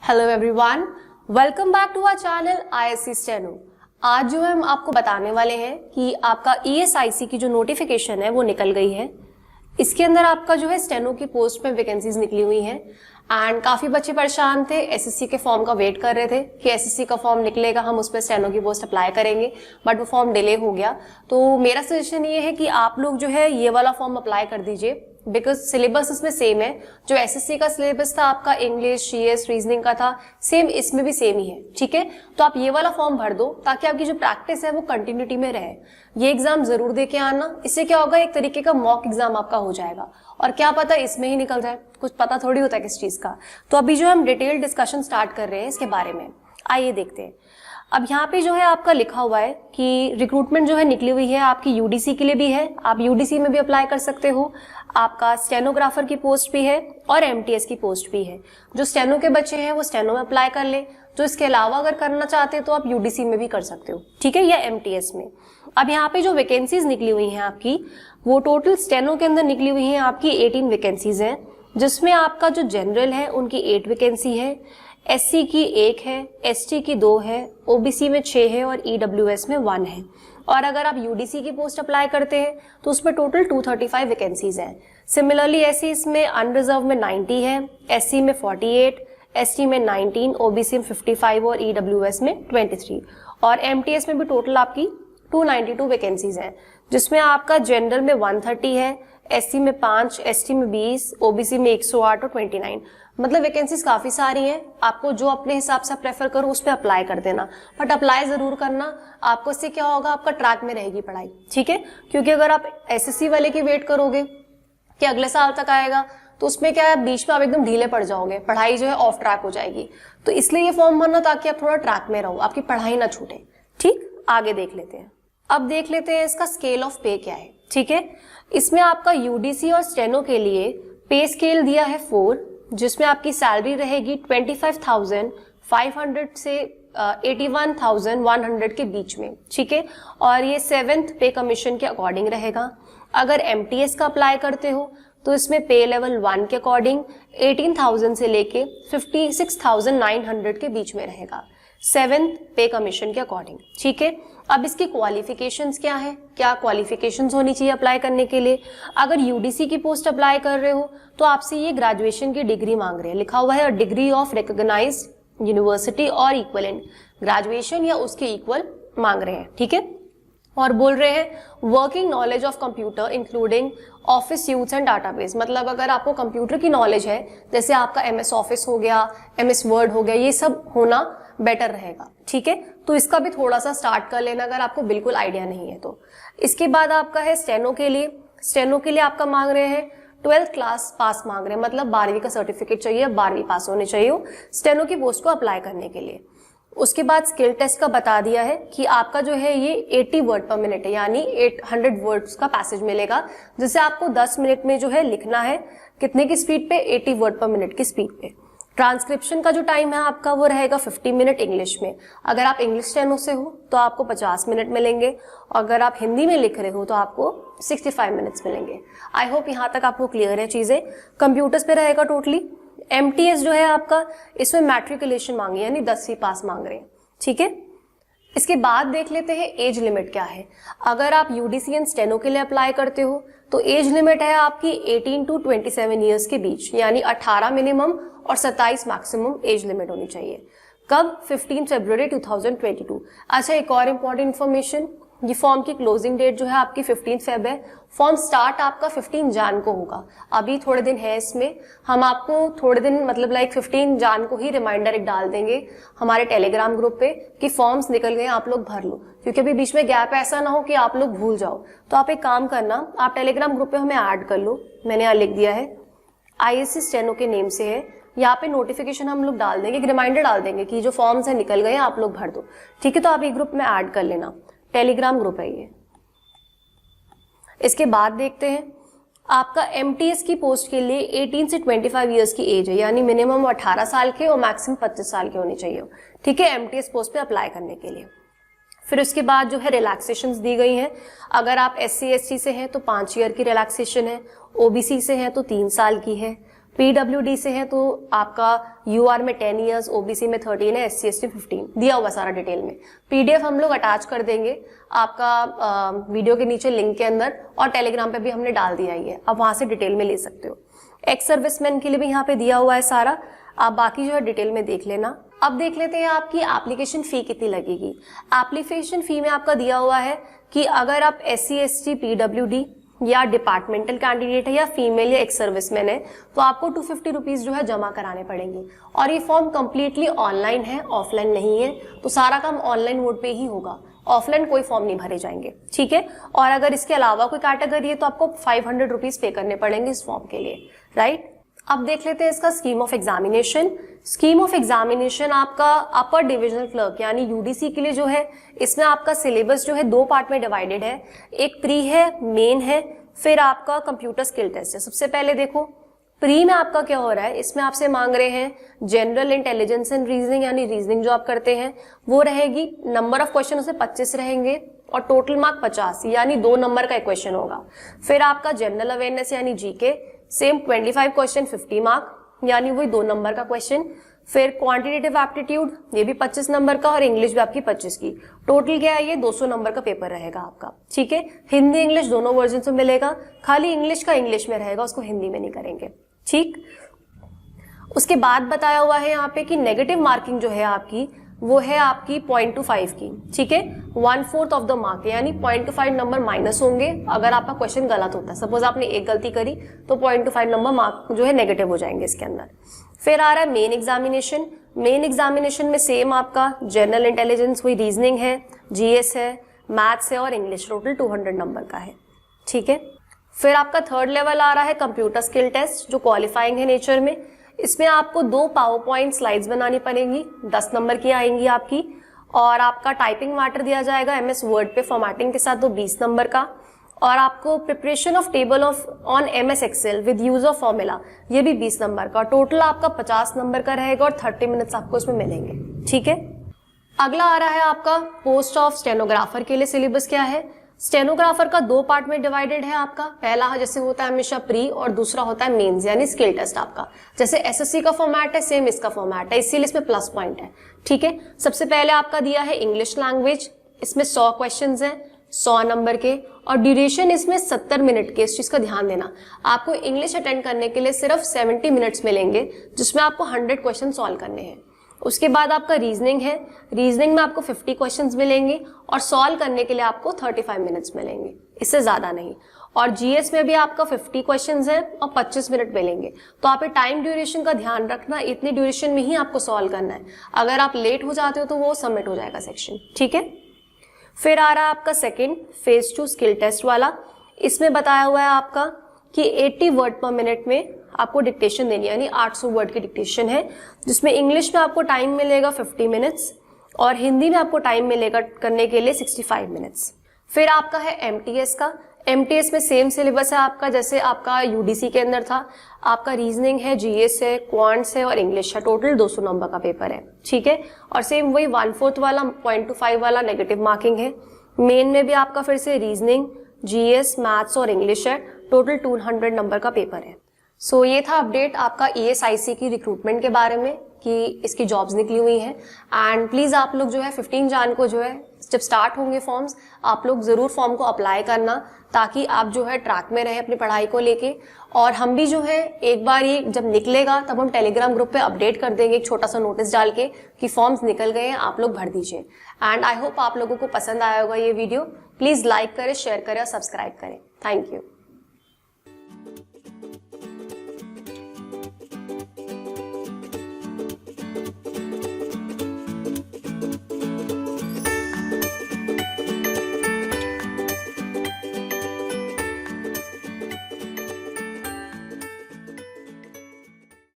Hello everyone, welcome back to our channel ISC steno. आज जो है हम आपको बताने वाले हैं कि आपका ESIC की जो नोटिफिकेशन है वो निकल गई है। इसके अंदर आपका जो है स्टेनो की पोस्ट में वैकेंसीज निकली हुई हैं एंड काफी बच्चे परेशान थे, SSC के फॉर्म का वेट कर रहे थे कि SSC का फॉर्म निकलेगा, हम उस पर स्टेनो की पोस्ट अप्लाई करेंगे, बट वो फॉर्म डिले हो गया। तो मेरा सजेशन ये है कि आप लोग जो है ये वाला फॉर्म अप्लाई कर दीजिए, बिकॉज सिलेबस इसमें सेम है। जो SSC का सिलेबस था आपका इंग्लिश, CS, रीजनिंग का था, सेम इसमें भी सेम ही है। ठीक है, तो आप ये वाला फॉर्म भर दो ताकि आपकी जो प्रैक्टिस है वो कंटिन्यूटी में रहे। ये एग्जाम जरूर दे के आना, इससे क्या होगा, एक तरीके का मॉक एग्जाम आपका हो जाएगा और क्या पता इसमें ही निकल जाए, कुछ पता थोड़ी होता है किस चीज का। तो अभी जो हम डिटेल डिस्कशन स्टार्ट कर रहे हैं इसके बारे में, आइए देखते हैं। अब यहाँ पे जो है आपका लिखा हुआ है कि रिक्रूटमेंट जो है निकली हुई है आपकी UDC के लिए भी है, आप UDC में भी अप्लाई कर सकते हो। आपका स्टेनोग्राफर की पोस्ट भी है और MTS की पोस्ट भी है। जो स्टेनो के बच्चे हैं वो स्टेनो में अप्लाई कर ले, तो इसके अलावा अगर करना चाहते हो तो आप UDC में भी कर सकते हो, ठीक है, या MTS में। अब यहाँ पे जो वैकेंसीज निकली हुई हैं आपकी, वो टोटल स्टेनो के अंदर निकली हुई हैं आपकी 18 वैकेंसीज हैं, जिसमें आपका जो जनरल है उनकी 8 वैकेंसी है, SC की 1 है, ST की 2 है, OBC में 6 है और EWS में 1 है। और अगर आप UDC की पोस्ट अप्लाई करते हैं तो उसमें टोटल 235 वैकेंसीज हैं। सिमिलरली ऐसे इसमें अनरिजर्व में 90 है, SC में 48, ST में 19, OBC में 55 और EWS में 23। और MTS में भी टोटल आपकी 292 वैकेंसीज हैं, जिसमें आपका जनरल में 130 है, SC में 5, ST में 20, OBC में 108 और 29। मतलब वैकेंसीज काफी सारी हैं, आपको जो अपने हिसाब से प्रेफर करो उस पर अप्लाई कर देना, बट अप्लाई जरूर करना। आपको इससे क्या होगा, आपका ट्रैक में रहेगी पढ़ाई, ठीक है। क्योंकि अगर आप SSC वाले की वेट करोगे कि अगले साल तक आएगा, तो उसमें क्या है, बीच में आप एकदम ढीले पड़ जाओगे, पढ़ाई जो है ऑफ ट्रैक हो जाएगी। तो इसलिए ये फॉर्म भरना ताकि आप थोड़ा ट्रैक में रहो, आपकी पढ़ाई ना छूटे। ठीक, आगे देख लेते हैं। अब देख लेते हैं इसका स्केल ऑफ पे क्या है। ठीक है, इसमें आपका UDC और स्टेनो के लिए पे स्केल दिया है 4, जिसमें आपकी सैलरी रहेगी 25,500 से 81,100 के बीच में, ठीक है। और ये 7th पे कमीशन के अकॉर्डिंग रहेगा। अगर MTS का अप्लाई करते हो तो इसमें पे लेवल 1 के अकॉर्डिंग 18,000 से लेके 56,900 के बीच में रहेगा, 7th पे कमीशन के अकॉर्डिंग, ठीक है। अब इसकी क्वालिफिकेशंस क्या है, क्या क्वालिफिकेशंस होनी चाहिए अप्लाई करने के लिए। अगर UDC की पोस्ट अप्लाई कर रहे हो तो आपसे ये ग्रेजुएशन की डिग्री मांग रहे हैं, लिखा हुआ है डिग्री ऑफ रिकॉग्नाइज्ड यूनिवर्सिटी और इक्विवेलेंट, ग्रेजुएशन या उसके इक्वल मांग रहे हैं, ठीक है। और बोल रहे हैं working knowledge of computer including office use and database, मतलब अगर आपको कंप्यूटर की नॉलेज है, जैसे आपका MS ऑफिस हो गया, MS वर्ड हो गया, ये सब होना बेटर रहेगा, ठीक है। तो इसका भी थोड़ा सा स्टार्ट कर लेना अगर आपको बिल्कुल आइडिया नहीं है तो। इसके बाद आपका है स्टेनो के लिए। स्टेनो के लिए आपका मांग रहे हैं 12th क्लास पास मांग रहे हैं, मतलब 12वीं का सर्टिफिकेट चाहिए, 12वीं पास होने चाहिए स्टेनो की पोस्ट को अप्लाई करने के लिए। उसके बाद स्किल टेस्ट का बता दिया है कि आपका जो है ये 80 वर्ड पर मिनट है, यानी 800 वर्ड्स का पैसेज मिलेगा, जिसे आपको 10 मिनट में जो है लिखना है। कितने की स्पीड पे, 80 वर्ड पर मिनट की स्पीड पे। ट्रांसक्रिप्शन का जो टाइम है आपका वो रहेगा 50 मिनट इंग्लिश में। अगर आप इंग्लिश स्टेनो से हो तो आपको 50 मिनट मिलेंगे, और अगर आप हिंदी में लिख रहे हो तो आपको 65 मिनट्स मिलेंगे। आई होप यहाँ तक आपको क्लियर है चीजें। कंप्यूटर्स पे रहेगा टोटली। MTS जो है आपका, इसमें मैट्रिकुलेशन मांगी, यानी 10वीं पास मांग रहे हैं, ठीक है। इसके बाद देख लेते हैं एज लिमिट क्या है। अगर आप UDC एंड स्टेनो के लिए अप्लाई करते हो तो एज लिमिट है आपकी 18 to 27 ईयर्स के बीच, यानी 18 मिनिमम और 27 मैक्सिमम एज लिमिट होनी चाहिए। कब, 15 फरवरी 2022। अच्छा, एक और इम्पॉर्टेंट इन्फॉर्मेशन, ये फॉर्म की क्लोजिंग डेट जो है आपकी 15 फेब है। फॉर्म स्टार्ट आपका 15 जान को होगा, अभी थोड़े दिन है इसमें। हम आपको थोड़े दिन, मतलब 15 जान को ही रिमाइंडर एक डाल देंगे हमारे टेलीग्राम ग्रुप पे कि फॉर्म्स निकल गए, आप लोग भर लो, क्योंकि अभी बीच में गैप ऐसा ना हो कि आप लोग भूल जाओ। तो आप एक काम करना, आप टेलीग्राम ग्रुप पे हमें ऐड कर लो, मैंने यहाँ लिख दिया है, ISC स्टेनो के नेम से है। यहाँ पे नोटिफिकेशन हम लोग डाल देंगे, एक रिमाइंडर डाल देंगे कि जो फॉर्म्स है निकल गए, आप लोग भर दो, ठीक है। तो आप एक ग्रुप में ऐड कर लेना, टेलीग्राम ग्रुप है ये। इसके बाद देखते हैं आपका MTS की पोस्ट के लिए 18 से 25 ईयर्स की एज है, यानी मिनिमम 18 साल के और मैक्सिमम 25 साल के होने चाहिए, ठीक है, MTS पोस्ट पे अप्लाई करने के लिए। फिर उसके बाद जो है रिलैक्सेशंस दी गई हैं। अगर आप SC ST से हैं तो 5 ईयर की रिलैक्सेशन है, OBC से हैं तो 3 साल की है, पीडब्ल्यूडी से है तो आपका यूआर में 10 इयर्स, ओबीसी में 13 है, SC ST 15 दिया हुआ सारा डिटेल में। पीडीएफ हम लोग अटैच कर देंगे आपका वीडियो के नीचे लिंक के अंदर, और टेलीग्राम पे भी हमने डाल दिया ही है, आप वहां से डिटेल में ले सकते हो। एक्स सर्विसमैन के लिए भी यहाँ पे दिया हुआ है सारा, आप बाकी जो है डिटेल में देख लेना। अब देख लेते हैं आपकी एप्लीकेशन फी कितनी लगेगी। एप्लीकेशन फी में आपका दिया हुआ है कि अगर आप SC ST PWD या डिपार्टमेंटल कैंडिडेट है या फीमेल या एक्स सर्विसमैन है तो आपको 250 रुपीज जो है जमा कराने पड़ेंगे। और ये फॉर्म कंप्लीटली ऑनलाइन है, ऑफलाइन नहीं है, तो सारा काम ऑनलाइन मोड पे ही होगा, ऑफलाइन कोई फॉर्म नहीं भरे जाएंगे, ठीक है। और अगर इसके अलावा कोई कैटेगरी है तो आपको 500 रुपीज पे करने पड़ेंगे इस फॉर्म के लिए, राइट। अब देख लेते हैं इसका scheme of examination. Scheme of examination आपका अपर डिविजनल क्लर्क यानी यूडीसी के लिए जो है, इसमें आपका सिलेबस जो है 2 पार्ट में डिवाइडेड है, एक प्री है, मेन है, फिर आपका कंप्यूटर स्किल टेस्ट है। सबसे पहले देखो प्री में आपका क्या हो रहा है, इसमें आपसे मांग रहे हैं जनरल इंटेलिजेंस एंड रीजनिंग यानी रीजनिंग जो आप करते हैं वो रहेगी। नंबर ऑफ क्वेश्चन उसे 25 रहेंगे और टोटल मार्क 50 यानी 2 नंबर का एक क्वेश्चन होगा। फिर आपका जनरल अवेयरनेस यानी जीके, सेम 25 क्वेश्चन 50 मार्क यानी वही 2 नंबर का क्वेश्चन। फिर क्वांटिटेटिव एप्टीट्यूड ये भी 25 नंबर का और इंग्लिश भी आपकी 25 की। टोटल क्या है, ये 200 नंबर का पेपर रहेगा आपका, ठीक है। हिंदी इंग्लिश दोनों वर्जन में मिलेगा, खाली इंग्लिश का इंग्लिश में रहेगा, उसको हिंदी में नहीं करेंगे, ठीक। उसके बाद बताया हुआ है यहाँ पे कि नेगेटिव मार्किंग जो है आपकी वो है आपकी 0.25 की, ठीक है। 1/4 ऑफ द मार्क यानी 0.25 नंबर माइनस होंगे अगर आपका क्वेश्चन गलत होता है। सपोज आपने एक गलती करी तो 0.25 नंबर मार्क जो है नेगेटिव हो जाएंगे इसके अंदर। फिर आ रहा है मेन एग्जामिनेशन। मेन एग्जामिनेशन में सेम आपका जनरल इंटेलिजेंस हुई, रीजनिंग है, जीएस है, मैथ्स है और इंग्लिश, टोटल 200 नंबर का है, ठीक है। फिर आपका थर्ड लेवल आ रहा है कंप्यूटर स्किल टेस्ट जो क्वालिफाइंग है नेचर में। इसमें आपको 2 पावर पॉइंट स्लाइड्स बनानी पड़ेंगी, 10 नंबर की आएंगी आपकी, और आपका टाइपिंग मैटर दिया जाएगा MS वर्ड पे फॉर्मेटिंग के साथ, तो 20 नंबर का। और आपको preparation of table of on MS Excel with use of formula ये भी 20 नंबर का। टोटल आपका 50 नंबर का रहेगा और 30 मिनट्स आपको इसमें मिलेंगे, ठीक है। अगला आ रहा है आपका पोस्ट ऑफ स्टेनोग्राफर के लिए सिलेबस क्या है। स्टेनोग्राफर का 2 पार्ट में डिवाइडेड है आपका। पहला जैसे होता है हमेशा प्री और दूसरा होता है मेंस यानी स्किल टेस्ट आपका। जैसे SSC का फॉर्मेट है सेम इसका फॉर्मेट है, इसीलिए इसमें प्लस पॉइंट है, ठीक है। सबसे पहले आपका दिया है इंग्लिश लैंग्वेज, इसमें 100 क्वेश्चंस हैं, 100 नंबर के, और ड्यूरेशन इसमें 70 मिनट के। इस चीज का ध्यान देना, आपको इंग्लिश अटेंड करने के लिए सिर्फ 70 मिनट्स मिलेंगे जिसमें आपको 100 क्वेश्चन सॉल्व करने हैं। उसके बाद आपका रीजनिंग है, रीजनिंग में आपको 50 क्वेश्चंस मिलेंगे और सॉल्व करने के लिए आपको 35 मिनट्स मिलेंगे, इससे ज्यादा नहीं। और जीएस में भी आपका 50 क्वेश्चंस हैं और 25 मिनट मिलेंगे। तो आप टाइम ड्यूरेशन का ध्यान रखना, इतनी ड्यूरेशन में ही आपको सॉल्व करना है। अगर आप लेट हो जाते हो तो वो सबमिट हो जाएगा सेक्शन, ठीक है। फिर आ रहा है आपका सेकेंड फेज 2 स्किल टेस्ट वाला। इसमें बताया हुआ है आपका कि 80 वर्ड पर मिनट में आपको डिक्टेशन देनी है, यानी 800 वर्ड की डिक्टेशन है, जिसमें इंग्लिश में आपको टाइम मिलेगा 50 मिनट्स और हिंदी में आपको टाइम मिलेगा करने के लिए 65 मिनट्स। फिर आपका है MTS का। MTS में सेम सिलेबस है आपका जैसे आपका UDC के अंदर था। आपका रीजनिंग है, GS है, क्वांट्स है और इंग्लिश है। टोटल 200 नंबर का पेपर है, ठीक है। और सेम वही 1/4 वाला 0.25 वाला नेगेटिव मार्किंग है। मेन में भी आपका फिर से रीजनिंग, GS, मैथ्स और इंग्लिश है। टोटल 200 नंबर का पेपर है। सो ये था अपडेट आपका ESIC की रिक्रूटमेंट के बारे में कि इसकी जॉब्स निकली हुई हैं। एंड प्लीज आप लोग जो है 15 जन को जो है जब स्टार्ट होंगे फॉर्म्स, आप लोग जरूर फॉर्म को अप्लाई करना ताकि आप जो है ट्रैक में रहे अपनी पढ़ाई को लेके। और हम भी जो है एक बार ये जब निकलेगा तब हम टेलीग्राम ग्रुप पे अपडेट कर देंगे एक छोटा सा नोटिस डाल के कि फॉर्म्स निकल गए हैं, आप लोग भर दीजिए। एंड आई होप आप लोगों को पसंद आया होगा ये वीडियो। प्लीज लाइक करें, शेयर करें और सब्सक्राइब करें। Thank you.